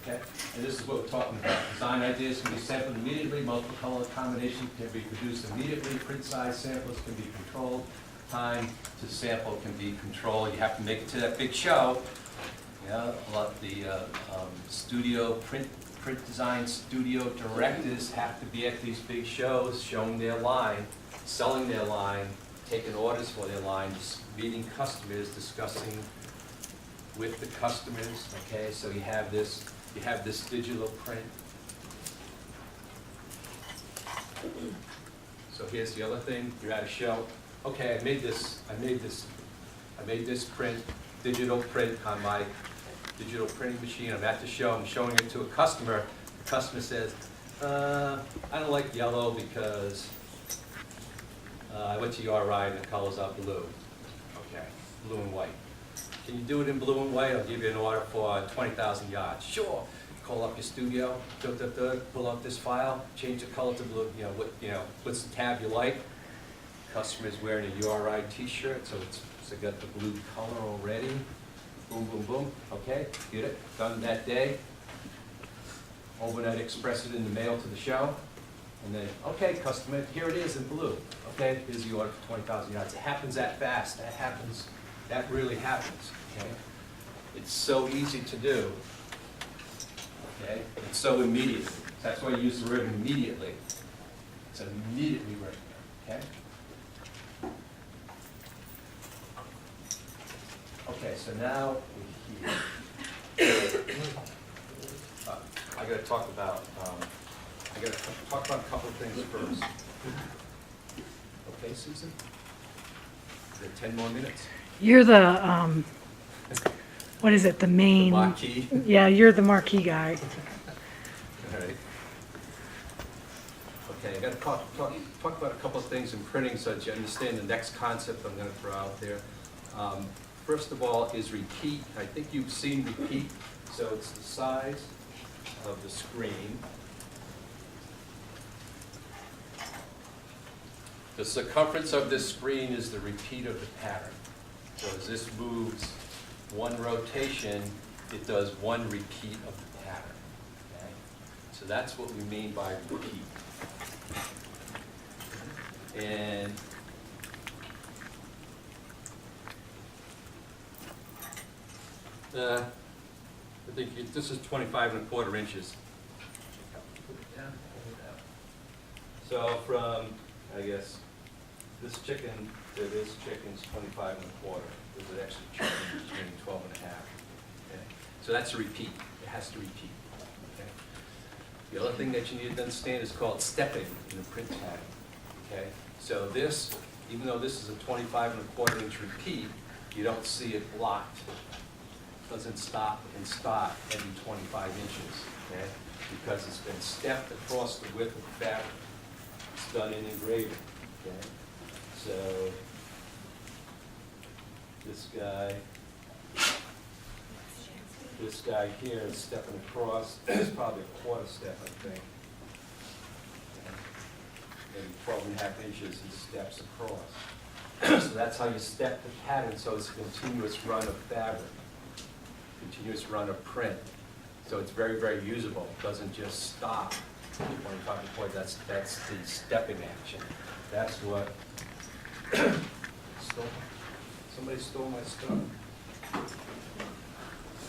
Okay? And this is what we're talking about. Design ideas can be sampled immediately, multiple color combinations can be produced immediately, print size samples can be controlled, time to sample can be controlled. You have to make it to that big show. Yeah, a lot of the print design studio directors have to be at these big shows, showing their line, selling their line, taking orders for their lines, meeting customers, discussing with the customers. Okay, so you have this digital print. So here's the other thing. You're at a show. Okay, I made this print, digital print on my digital printing machine. I'm at the show. I'm showing it to a customer. The customer says, I don't like yellow because I went to URI and the colors are blue. Okay, blue and white. Can you do it in blue and white? I'll give you an order for 20,000 yards. Sure. Call up your studio, pull up this file, change the color to blue. What's the tab you like? Customer's wearing a URI T-shirt, so it's got the blue color already. Boom, boom, boom. Okay, get it done that day. Overnight express it in the mail to the show, and then, okay, customer, here it is in blue. Okay, here's the order for 20,000 yards. It happens that fast. That happens. That really happens. Okay, it's so easy to do. Okay, it's so immediate. That's why I use the word immediately. It's immediately right there. Okay. Okay, so now we're here. I got to talk about a couple of things first. Okay, Susan? Is there 10 more minutes? You're the, what is it, the main? Marquee? Yeah, you're the marquee guy. All right. Okay, I got to talk about a couple of things in printing so that you understand the next concept I'm going to throw out there. First of all is repeat. I think you've seen repeat. So it's the size of the screen. The circumference of this screen is the repeat of the pattern. So as this moves one rotation, it does one repeat of the pattern. Okay? So that's what we mean by repeat. And I think this is 25¼ inches. Put it down, hold it out. So from, I guess, this chicken to this chicken's 25¼ There's an extra chicken between 12 and a half. Okay? So that's a repeat. It has to repeat. Okay? The other thing that you need to understand is called stepping in the print pattern. Okay? So this, even though this is a 25¼ inch repeat, you don't see it blocked. It doesn't stop and start every 25 inches, okay? Because it's been stepped across the width of the fabric. It's done in engraving, okay? So this guy here is stepping across. It's probably a quarter step, I think. Maybe 12½ inches he steps across. So that's how you step the pattern, so it's a continuous run of fabric, continuous run of print. So it's very, very usable. It doesn't just stop. 25 that's the stepping action. That's what somebody stole my stuff.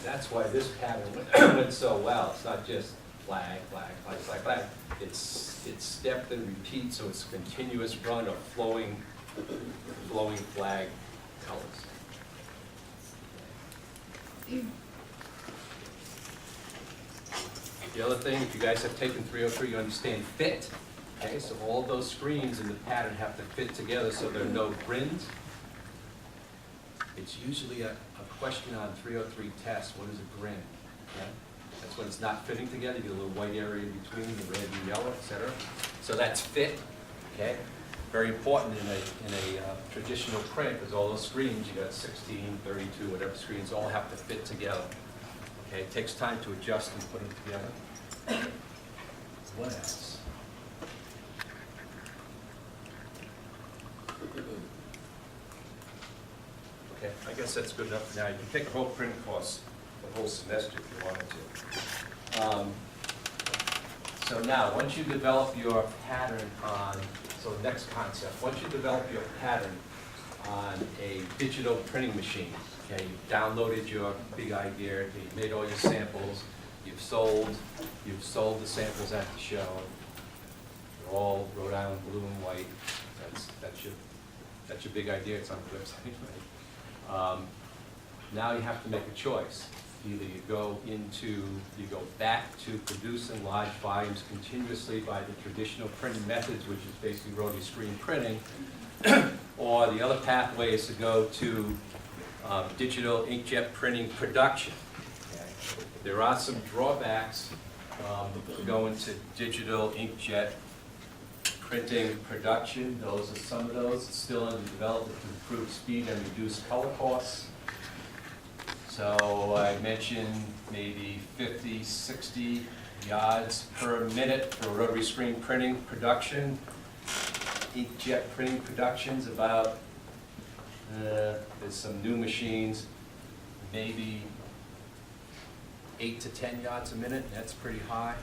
That's why this pattern went so well. It's not just flag, flag, flag, flag, flag. It's stepped and repeat, so it's a continuous run of flowing flag colors. The other thing, if you guys have taken 303, you understand fit. Okay, so all those screens in the pattern have to fit together so there are no grins. It's usually a question on 303 test. What is a grin? Okay? That's when it's not fitting together. You get a little white area in between, the red and yellow, etc. So that's fit. Okay, very important in a traditional print, because all those screens, you got 16, 32, whatever screens, all have to fit together. Okay, it takes time to adjust and put them together. What else? Okay, I guess that's good enough for now. You can take a whole print course the whole semester if you wanted to. So now, once you develop your pattern on, so next concept, once you develop your pattern on a digital printing machine, okay, you've downloaded your big idea, you've made all your samples, you've sold the samples at the show, they're all Rhode Island blue and white, that's your big idea, it's on the website, right? Now you have to make a choice. Either you go back to producing large volumes continuously by the traditional printing methods, which is basically rotary screen printing, or the other pathway is to go to digital inkjet printing production. Okay. There are some drawbacks to going to digital inkjet printing production. Those are some of those. It's still under development to improve speed and reduce color costs. So I mentioned maybe 50, 60 yards per minute for rotary screen printing production. Inkjet printing production's about, there's some new machines, maybe 8 to 10 yards a minute. That's pretty high.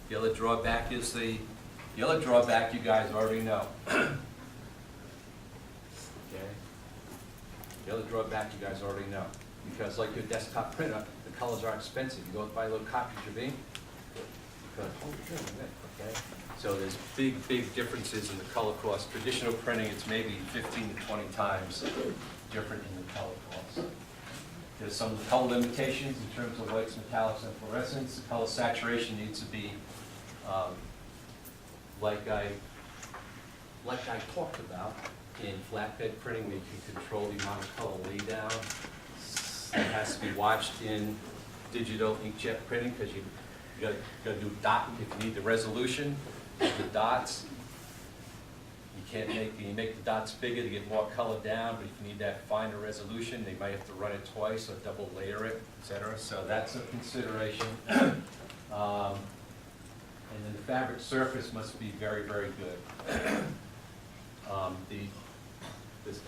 The other drawback is the other drawback you guys already know. The other drawback you guys already know, because like your desktop printer, the colors are expensive. You go buy a little cartridge of ink, okay? So there's big differences in the color cost. Traditional printing, it's maybe 15 to 20 times different in the color cost. There's some color limitations in terms of whites, metallics, and fluorescence. The color saturation needs to be like I talked about. In flatbed printing, we can control the amount of color lay down. It has to be watched in digital inkjet printing because you got to do dot. If you need the resolution, the dots. You make the dots bigger to get more color down, but if you need that finer resolution, they might have to run it twice or double layer it, etc. So that's a consideration. And then the fabric surface must be very good.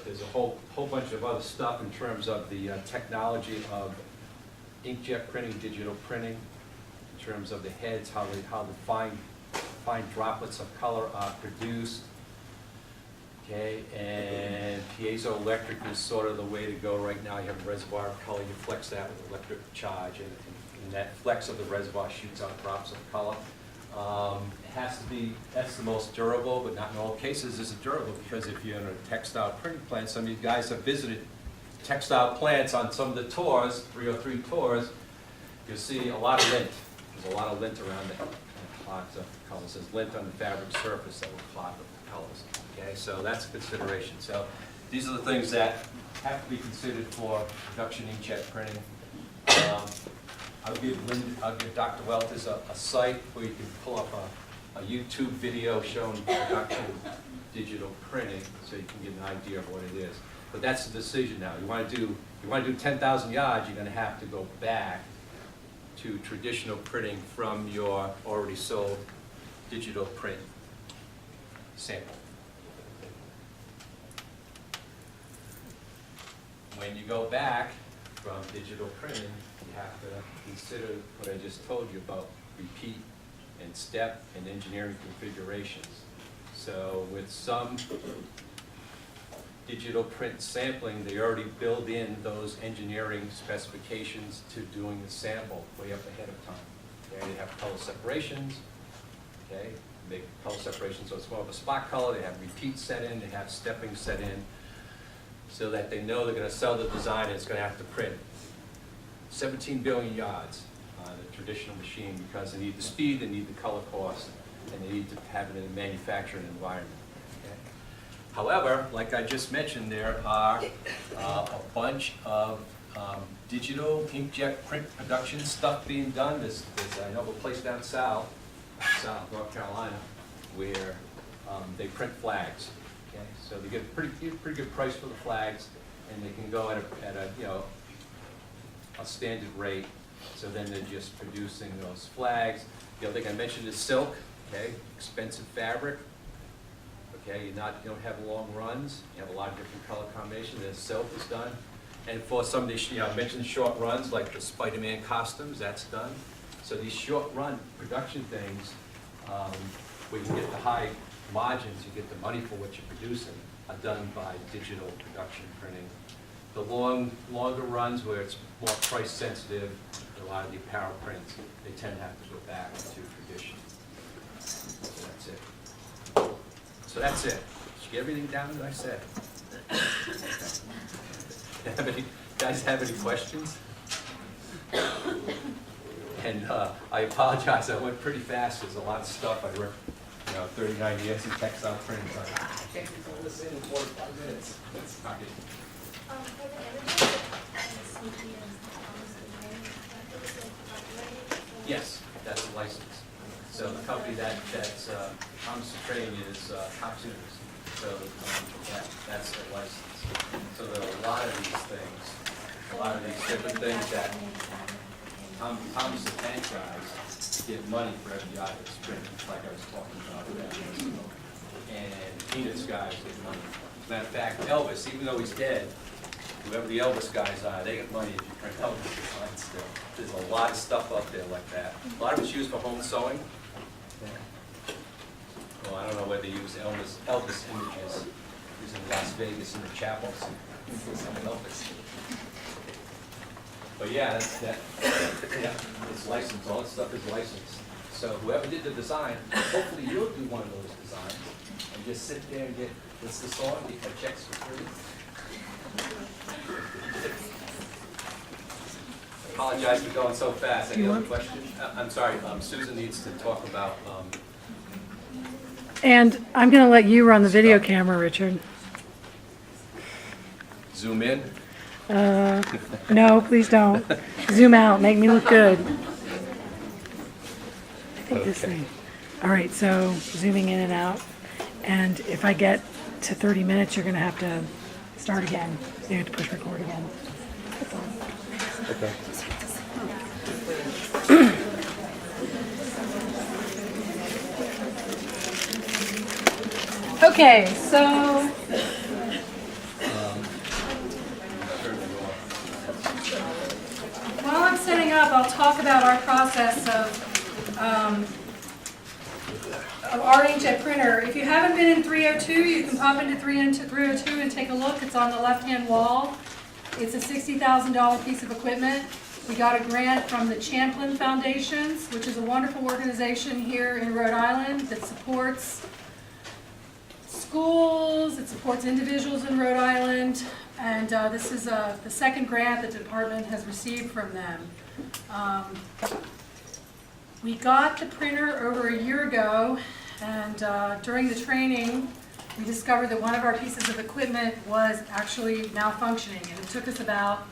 There's a whole bunch of other stuff in terms of the technology of inkjet printing, digital printing, in terms of the heads, how the fine droplets of color are produced. Okay, and piezoelectric is sort of the way to go right now. You have a reservoir of color, you flex that with electric charge, and that flex of the reservoir shoots out drops of color. It has to be, that's the most durable, but not in all cases is it durable, because if you're in a textile printing plant, some of you guys have visited textile plants on some of the tours, 303 tours, you'll see a lot of lint. There's a lot of lint around it, and clots of colors. There's lint on the fabric surface that will clot the colors. Okay, so that's a consideration. So these are the things that have to be considered for production inkjet printing. I'll give Dr. Welters a site where you can pull up a YouTube video showing production digital printing, so you can get an idea of what it is. But that's the decision now. You want to do 10,000 yards, you're going to have to go back to traditional printing from your already sold digital print sample. When you go back from digital printing, you have to consider what I just told you about repeat and step and engineering configurations. So with some digital print sampling, they already build in those engineering specifications to doing the sample way up ahead of time. Okay, they have color separations, okay, make color separations so it's more of a spot color, they have repeat set in, they have stepping set in, so that they know they're going to sell the design and it's going to have to print 17 billion yards on a traditional machine, because they need the speed, they need the color cost, and they need to have it in a manufacturing environment. Okay? However, like I just mentioned, there are a bunch of digital inkjet print production stuff being done. There's I know a place down south, North Carolina, where they print flags. Okay? So they get a pretty good price for the flags, and they can go at a standard rate. So then they're just producing those flags. The other thing I mentioned is silk. Okay, expensive fabric. Okay, you don't have long runs. You have a lot of different color combinations. Then silk is done. And for some of these, I mentioned short runs, like the Spider-Man costumes, that's done. So these short run production things, where you get the high margins, you get the money for what you're producing, are done by digital production printing. The longer runs where it's more price sensitive, a lot of the apparel prints, they tend to have to go back to tradition. So that's it. So that's it. Did you get everything down that I said? Guys have any questions? And I apologize, I went pretty fast, there's a lot of stuff, I worked, 39 years in textile printing, so I can't get all this in 45 minutes. That's not it. Yes, that's a license. So the company that's Thomas Train is Thompson's, so that's their license. So there are a lot of these things, a lot of these different things that Thomas the Tank guys get money for every yard that's printed, like I was talking about. And Peanuts guys get money. As a matter of fact, Elvis, even though he's dead, whoever the Elvis guys are, they get money if you print Elvis designs still. There's a lot of stuff out there like that. A lot of it's used for home sewing. Well, I don't know whether they use Elvis images using Las Vegas in the chapels. Some Elvis. But yeah, it's licensed. All that stuff is licensed. So whoever did the design, hopefully you'll do one of those designs and just sit there and get, what's the song? Get my checks for free. Apologize for going so fast. Any other questions? I'm sorry, Susan needs to talk about. And I'm going to let you run the video camera, Richard. Zoom in. No, please don't. Zoom out, make me look good. I think this thing. All right, so zooming in and out. And if I get to 30 minutes, you're going to have to start again. You have to push record again. That's all. Okay. Okay, so while I'm setting up, I'll talk about our process of our inkjet printer. If you haven't been in 302, you can pop into 302 and take a look. It's on the left-hand wall. It's a $60,000 piece of equipment. We got a grant from the Champlin Foundations, which is a wonderful organization here in Rhode Island that supports schools, it supports individuals in Rhode Island, and this is the second grant the department has received from them. We got the printer over a year ago, and during the training, we discovered that one of our pieces of equipment was actually malfunctioning, and it took us about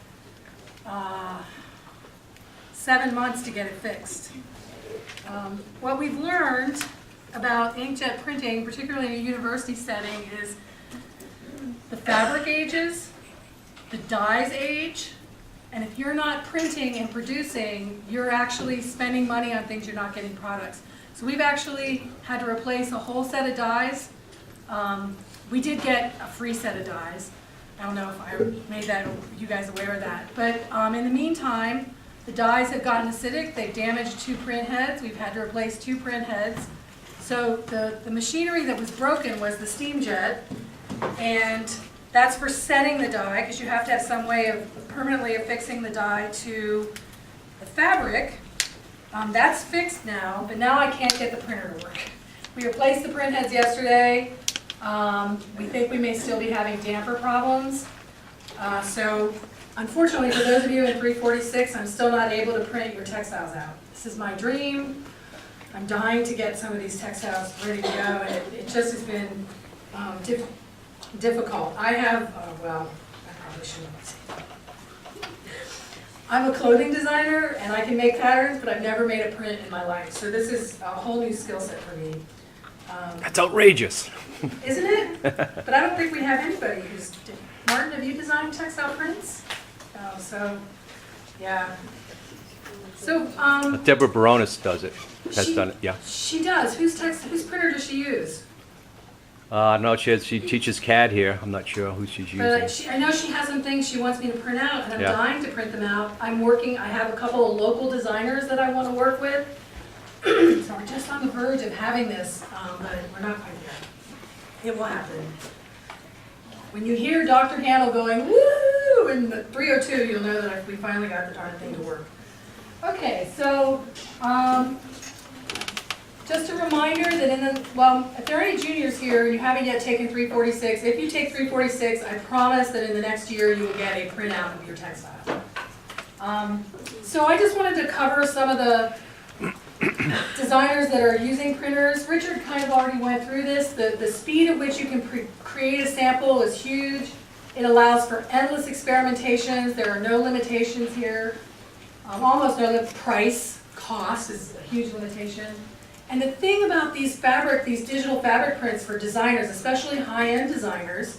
7 months to get it fixed. What we've learned about inkjet printing, particularly in a university setting, is the fabric ages, the dyes age, and if you're not printing and producing, you're actually spending money on things you're not getting products. So we've actually had to replace a whole set of dyes. We did get a free set of dyes. I don't know if I made that you guys aware of that. But in the meantime, the dyes have gotten acidic. They've damaged 2 print heads. We've had to replace 2 print heads. So the machinery that was broken was the steam jet, and that's for setting the dye, because you have to have some way of permanently affixing the dye to the fabric. That's fixed now, but now I can't get the printer to work. We replaced the print heads yesterday. We think we may still be having damper problems. So unfortunately, for those of you in 346, I'm still not able to print your textiles out. This is my dream. I'm dying to get some of these textiles ready to go, and it just has been difficult. I have, well, I probably shouldn't say that. I'm a clothing designer, and I can make patterns, but I've never made a print in my life. So this is a whole new skill set for me. That's outrageous. Isn't it? But I don't think we have anybody who's... Martin, have you designed textile prints? Oh, so, yeah. So, Deborah Baronis does it, has done it, yeah. She does. Whose printer does she use? No, she teaches CAD here. I'm not sure who she's But using. I know she has some things she wants me to print out, and I'm Yeah. dying to print them out. I have a couple of local designers that I want to work with. So we're just on the verge of having this, but we're not quite there. It will happen. When you hear Dr. Handel going, woo, in the 302, you'll know that we finally got the darn thing to work. Okay, so, just a reminder that if there are any juniors here, you haven't yet taken 346, if you take 346, I promise that in the next year you will get a printout of your textile. So I just wanted to cover some of the designers that are using printers. Richard kind of already went through this. The speed at which you can create a sample is huge. It allows for endless experimentations. There are no limitations here. Almost no price, cost is a huge limitation. And the thing about these digital fabric prints for designers, especially high-end designers,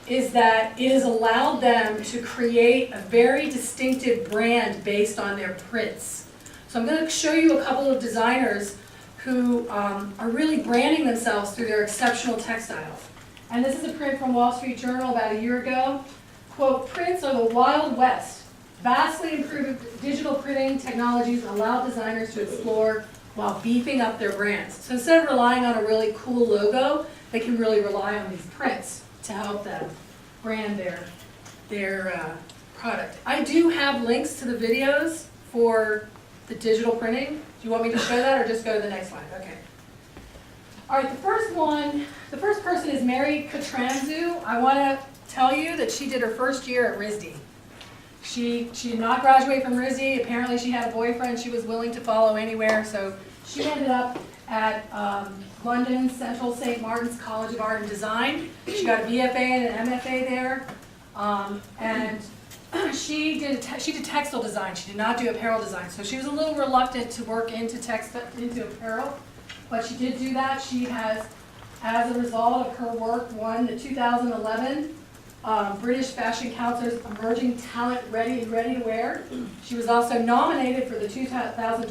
is that it has allowed them to create a very distinctive brand based on their prints. So I'm going to show you a couple of designers who are really branding themselves through their exceptional textiles. And this is a print from Wall Street Journal about a year ago. Quote, "Prints are the Wild West. Vastly improved digital printing technologies allow designers to explore while beefing up their brands." So instead of relying on a really cool logo, they can really rely on these prints to help them brand their product. I do have links to the videos for the digital printing. Do you want me to show that or just go to the next slide? Okay. All right, the first person is Mary Katranzu. I want to tell you that she did her first year at RISD. She did not graduate from RISD. Apparently she had a boyfriend she was willing to follow anywhere, so she ended up at London Central St. Martin's College of Art and Design. She got a BFA and an MFA there, and she did textile design. She did not do apparel design, so she was a little reluctant to work into apparel, but she did do that. She has, as a result of her work, won the 2011 British Fashion Council's Emerging Talent Ready to Wear. She was also nominated for the 2012